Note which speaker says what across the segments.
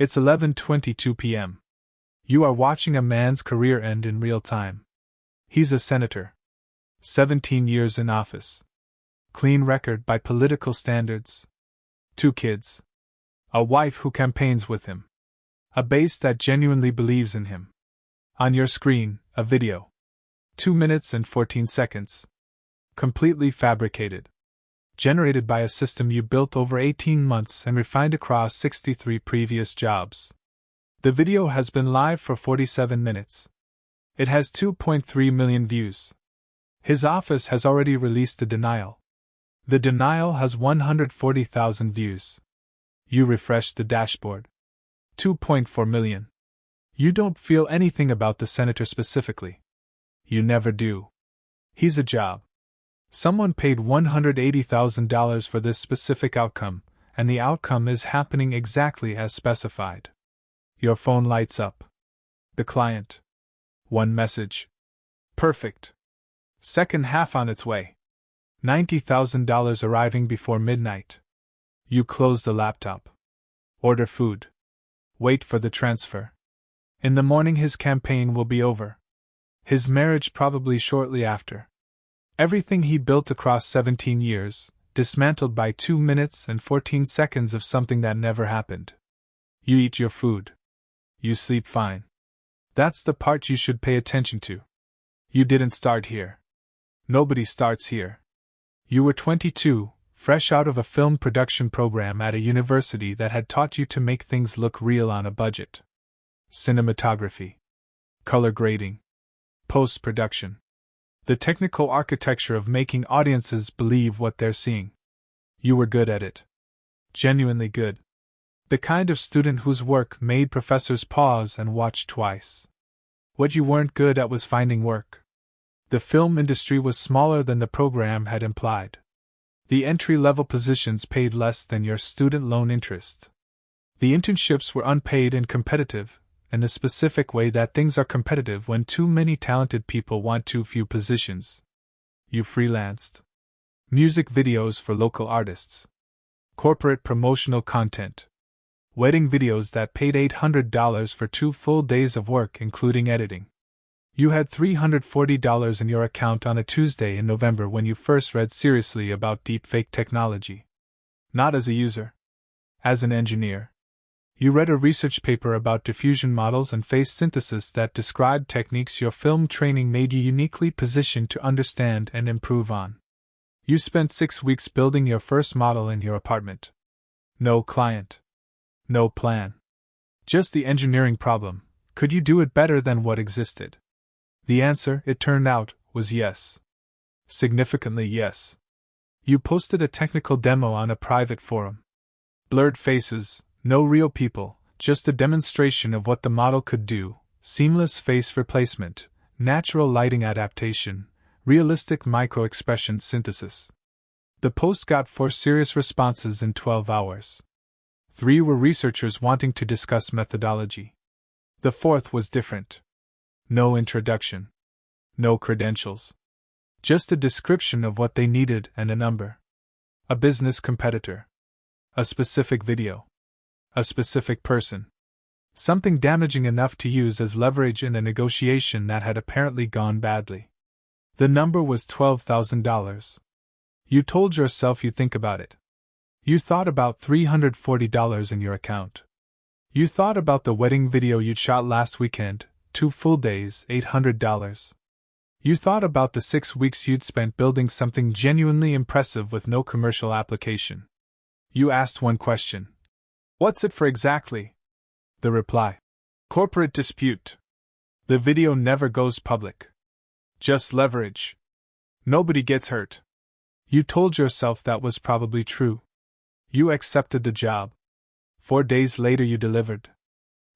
Speaker 1: It's 11:22 p.m. You are watching a man's career end in real time. He's a senator. 17 years in office. Clean record by political standards. 2 kids. A wife who campaigns with him. A base that genuinely believes in him. On your screen, a video. 2 minutes and 14 seconds. Completely fabricated. Generated by a system you built over 18 months and refined across 63 previous jobs. The video has been live for 47 minutes. It has 2.3 million views. His office has already released the denial. The denial has 140,000 views. You refresh the dashboard. 2.4 million. You don't feel anything about the senator specifically. You never do. He's a job. Someone paid $180,000 for this specific outcome, and the outcome is happening exactly as specified. Your phone lights up. The client. 1 message. Perfect. Second half on its way. $90,000 arriving before midnight. You close the laptop. Order food. Wait for the transfer. In the morning his campaign will be over. His marriage probably shortly after. Everything he built across 17 years, dismantled by 2 minutes and 14 seconds of something that never happened. You eat your food. You sleep fine. That's the part you should pay attention to. You didn't start here. Nobody starts here. You were 22, fresh out of a film production program at a university that had taught you to make things look real on a budget. Cinematography. Color grading. Post-production. The technical architecture of making audiences believe what they're seeing. You were good at it. Genuinely good. The kind of student whose work made professors pause and watch twice. What you weren't good at was finding work. The film industry was smaller than the program had implied. The entry-level positions paid less than your student loan interest. The internships were unpaid and competitive, in the specific way that things are competitive when too many talented people want too few positions. You freelanced. Music videos for local artists. Corporate promotional content. Wedding videos that paid $800 for 2 full days of work including editing. You had $340 in your account on a Tuesday in November when you first read seriously about deepfake technology. Not as a user. As an engineer. You read a research paper about diffusion models and face synthesis that described techniques your film training made you uniquely positioned to understand and improve on. You spent 6 weeks building your first model in your apartment. No client. No plan. Just the engineering problem. Could you do it better than what existed? The answer, it turned out, was yes. Significantly yes. You posted a technical demo on a private forum. Blurred faces, no real people, just a demonstration of what the model could do, seamless face replacement, natural lighting adaptation, realistic micro-expression synthesis. The post got 4 serious responses in 12 hours. 3 were researchers wanting to discuss methodology. The 4th was different. No introduction. No credentials. Just a description of what they needed and a number. A business competitor. A specific video. A specific person. Something damaging enough to use as leverage in a negotiation that had apparently gone badly. The number was $12,000. You told yourself you'd think about it. You thought about $340 in your account. You thought about the wedding video you'd shot last weekend, 2 full days, $800. You thought about the 6 weeks you'd spent building something genuinely impressive with no commercial application. You asked one question. What's it for exactly? The reply. Corporate dispute. The video never goes public. Just leverage. Nobody gets hurt. You told yourself that was probably true. You accepted the job. 4 days later you delivered.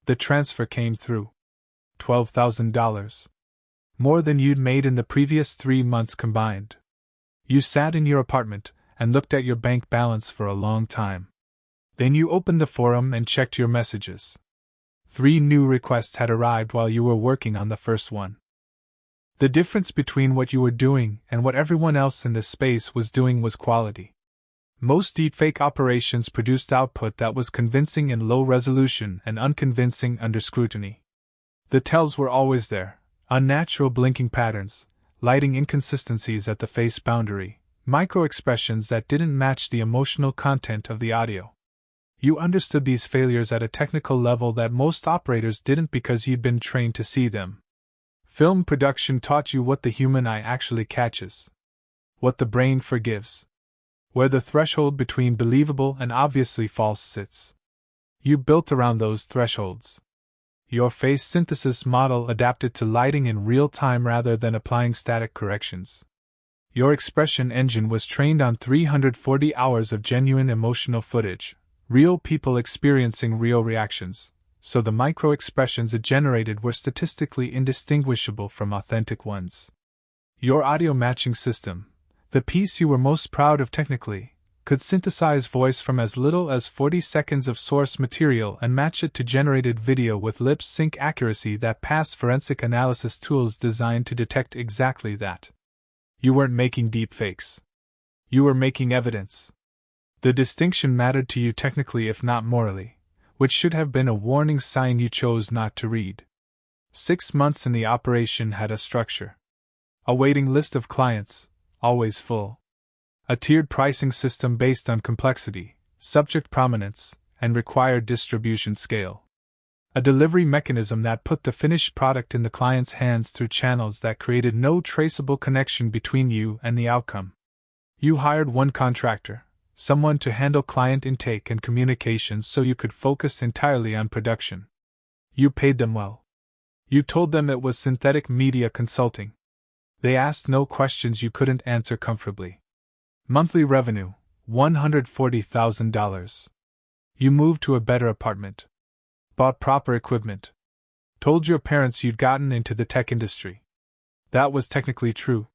Speaker 1: The transfer came through. $12,000. More than you'd made in the previous 3 months combined. You sat in your apartment and looked at your bank balance for a long time. Then you opened the forum and checked your messages. 3 new requests had arrived while you were working on the first one. The difference between what you were doing and what everyone else in this space was doing was quality. Most deepfake operations produced output that was convincing in low resolution and unconvincing under scrutiny. The tells were always there: unnatural blinking patterns, lighting inconsistencies at the face boundary, micro-expressions that didn't match the emotional content of the audio. You understood these failures at a technical level that most operators didn't because you'd been trained to see them. Film production taught you what the human eye actually catches, what the brain forgives, where the threshold between believable and obviously false sits. You built around those thresholds. Your face synthesis model adapted to lighting in real time rather than applying static corrections. Your expression engine was trained on 340 hours of genuine emotional footage, real people experiencing real reactions, so the micro-expressions it generated were statistically indistinguishable from authentic ones. Your audio matching system, the piece you were most proud of technically, could synthesize voice from as little as 40 seconds of source material and match it to generated video with lip sync accuracy that passed forensic analysis tools designed to detect exactly that. You weren't making deep fakes. You were making evidence. The distinction mattered to you technically if not morally, which should have been a warning sign you chose not to read. 6 months in the operation had a structure. A waiting list of clients, always full. A tiered pricing system based on complexity, subject prominence, and required distribution scale. A delivery mechanism that put the finished product in the client's hands through channels that created no traceable connection between you and the outcome. You hired one contractor, someone to handle client intake and communications so you could focus entirely on production. You paid them well. You told them it was synthetic media consulting. They asked no questions you couldn't answer comfortably. Monthly revenue, $140,000. You moved to a better apartment. Bought proper equipment. Told your parents you'd gotten into the tech industry. That was technically true.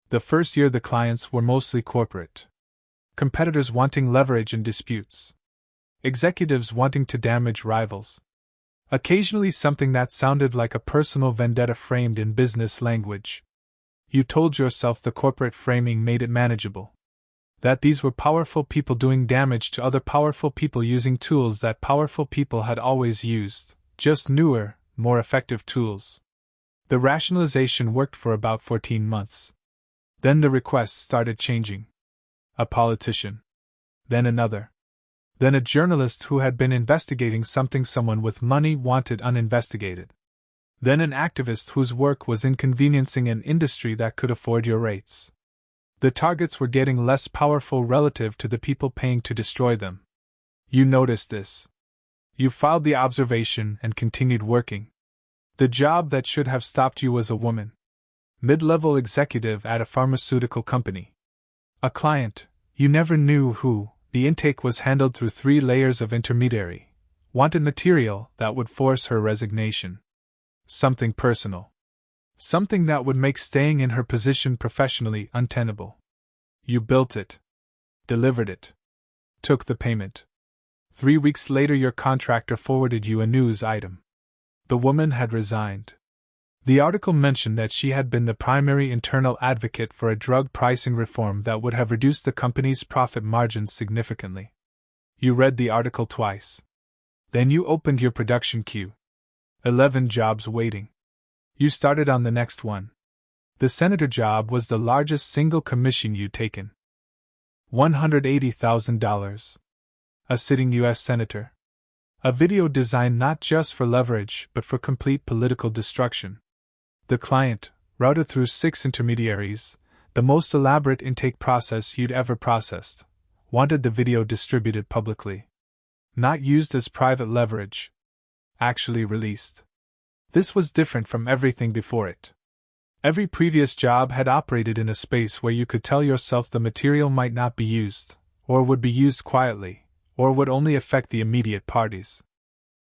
Speaker 1: The first year the clients were mostly corporate. Competitors wanting leverage in disputes. Executives wanting to damage rivals. Occasionally something that sounded like a personal vendetta framed in business language. You told yourself the corporate framing made it manageable. That these were powerful people doing damage to other powerful people using tools that powerful people had always used, just newer, more effective tools. The rationalization worked for about 14 months. Then the requests started changing. A politician. Then another. Then a journalist who had been investigating something someone with money wanted uninvestigated. Then an activist whose work was inconveniencing an industry that could afford your rates. The targets were getting less powerful relative to the people paying to destroy them. You noticed this. You filed the observation and continued working. The job that should have stopped you was a woman. Mid-level executive at a pharmaceutical company. A client, you never knew who. The intake was handled through 3 layers of intermediary. Wanted material that would force her resignation. Something personal. Something that would make staying in her position professionally untenable. You built it. Delivered it. Took the payment. 3 weeks later your contractor forwarded you a news item. The woman had resigned. The article mentioned that she had been the primary internal advocate for a drug pricing reform that would have reduced the company's profit margins significantly. You read the article twice. Then you opened your production queue. 11 jobs waiting. You started on the next one. The senator job was the largest single commission you'd taken. $180,000. A sitting U.S. senator. A video designed not just for leverage but for complete political destruction. The client, routed through 6 intermediaries, the most elaborate intake process you'd ever processed, wanted the video distributed publicly. Not used as private leverage. Actually released. This was different from everything before it. Every previous job had operated in a space where you could tell yourself the material might not be used, or would be used quietly, or would only affect the immediate parties.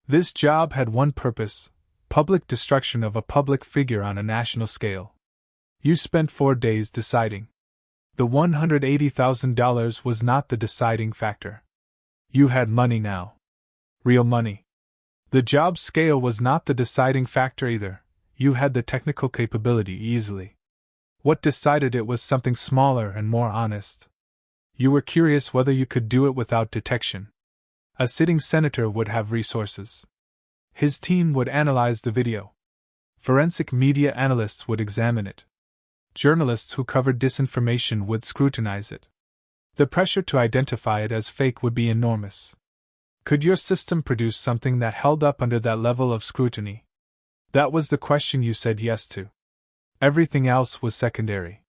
Speaker 1: This job had one purpose: public destruction of a public figure on a national scale. You spent 4 days deciding. The $180,000 was not the deciding factor. You had money now. Real money. The job scale was not the deciding factor either. You had the technical capability easily. What decided it was something smaller and more honest. You were curious whether you could do it without detection. A sitting senator would have resources. His team would analyze the video. Forensic media analysts would examine it. Journalists who covered disinformation would scrutinize it. The pressure to identify it as fake would be enormous. Could your system produce something that held up under that level of scrutiny? That was the question you said yes to. Everything else was secondary.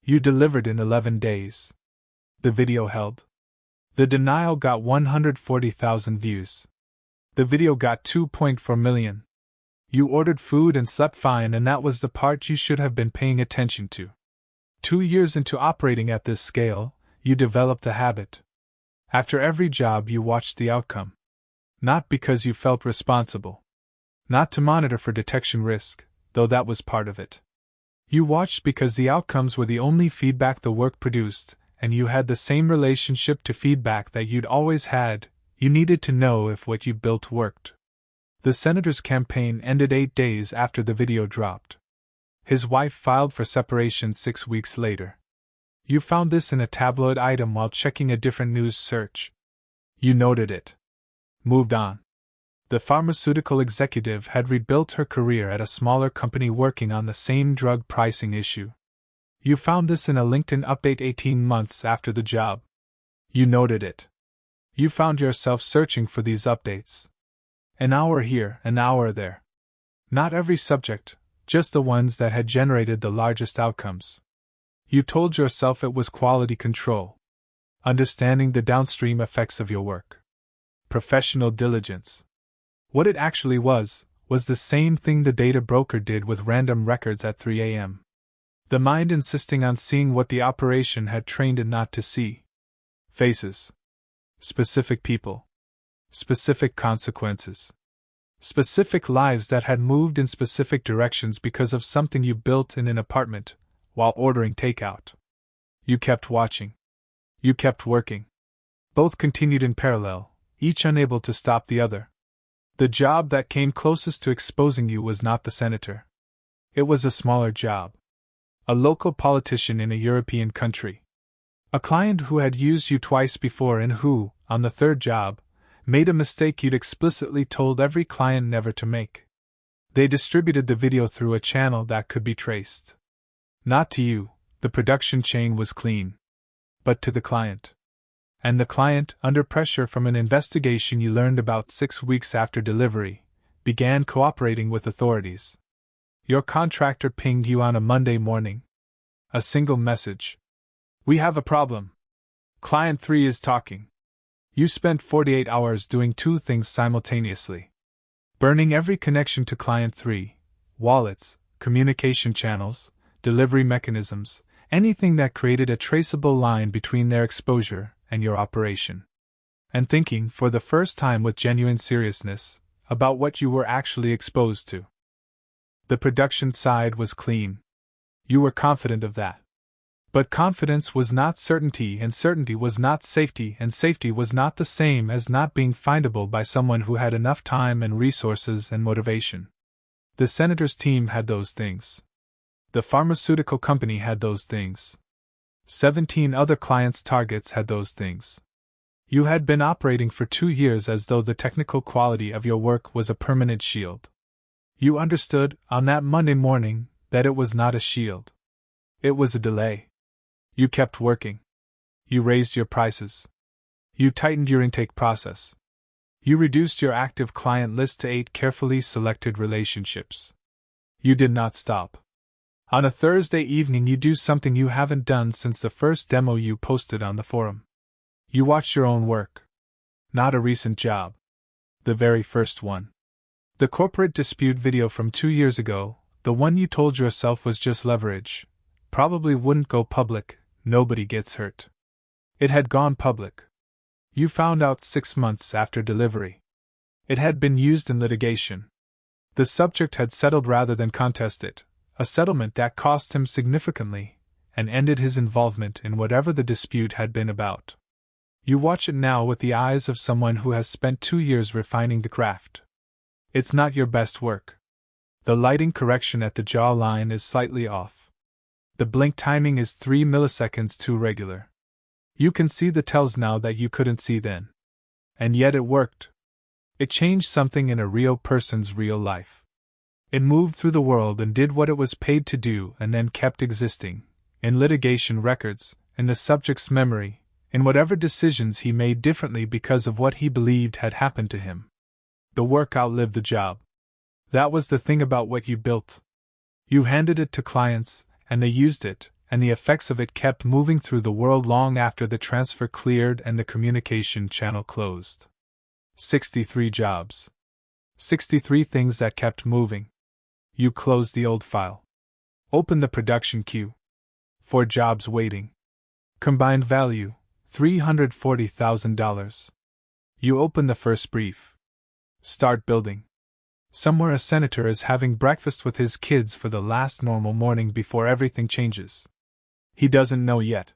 Speaker 1: You delivered in 11 days. The video held. The denial got 140,000 views. The video got 2.4 million. You ordered food and slept fine, and that was the part you should have been paying attention to. 2 years into operating at this scale, you developed a habit. After every job, you watched the outcome. Not because you felt responsible. Not to monitor for detection risk, though that was part of it. You watched because the outcomes were the only feedback the work produced, and you had the same relationship to feedback that you'd always had. You needed to know if what you built worked. The senator's campaign ended 8 days after the video dropped. His wife filed for separation 6 weeks later. You found this in a tabloid item while checking a different news search. You noted it. Moved on. The pharmaceutical executive had rebuilt her career at a smaller company working on the same drug pricing issue. You found this in a LinkedIn update 18 months after the job. You noted it. You found yourself searching for these updates. An hour here, an hour there. Not every subject, just the ones that had generated the largest outcomes. You told yourself it was quality control. Understanding the downstream effects of your work. Professional diligence. What it actually was the same thing the data broker did with random records at 3 a.m. The mind insisting on seeing what the operation had trained it not to see. Faces. Specific people. Specific consequences. Specific lives that had moved in specific directions because of something you built in an apartment while ordering takeout. You kept watching. You kept working. Both continued in parallel, each unable to stop the other. The job that came closest to exposing you was not the senator. It was a smaller job. A local politician in a European country. A client who had used you twice before and who, on the third job, made a mistake you'd explicitly told every client never to make. They distributed the video through a channel that could be traced. Not to you, the production chain was clean. But to the client. And the client, under pressure from an investigation you learned about 6 weeks after delivery, began cooperating with authorities. Your contractor pinged you on a Monday morning. A single message. We have a problem. Client 3 is talking. You spent 48 hours doing 2 things simultaneously. Burning every connection to Client 3, wallets, communication channels, delivery mechanisms, anything that created a traceable line between their exposure and your operation. And thinking, for the first time with genuine seriousness, about what you were actually exposed to. The production side was clean. You were confident of that. But confidence was not certainty, and certainty was not safety, and safety was not the same as not being findable by someone who had enough time and resources and motivation. The senator's team had those things. The pharmaceutical company had those things. 17 other clients' targets had those things. You had been operating for 2 years as though the technical quality of your work was a permanent shield. You understood, on that Monday morning, that it was not a shield. It was a delay. You kept working. You raised your prices. You tightened your intake process. You reduced your active client list to 8 carefully selected relationships. You did not stop. On a Thursday evening, you do something you haven't done since the first demo you posted on the forum. You watch your own work. Not a recent job. The very first one. The corporate dispute video from 2 years ago, the one you told yourself was just leverage, probably wouldn't go public, nobody gets hurt. It had gone public. You found out 6 months after delivery. It had been used in litigation. The subject had settled rather than contested, a settlement that cost him significantly, and ended his involvement in whatever the dispute had been about. You watch it now with the eyes of someone who has spent 2 years refining the craft. It's not your best work. The lighting correction at the jaw line is slightly off. The blink timing is 3 milliseconds too regular. You can see the tells now that you couldn't see then. And yet it worked. It changed something in a real person's real life. It moved through the world and did what it was paid to do and then kept existing, in litigation records, in the subject's memory, in whatever decisions he made differently because of what he believed had happened to him. The work outlived the job. That was the thing about what you built. You handed it to clients, and they used it, and the effects of it kept moving through the world long after the transfer cleared and the communication channel closed. 63 jobs. 63 things that kept moving. You closed the old file. Open the production queue. 4 jobs waiting. Combined value, $340,000. You open the first brief. Start building. Somewhere a senator is having breakfast with his kids for the last normal morning before everything changes. He doesn't know yet.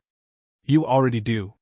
Speaker 1: You already do.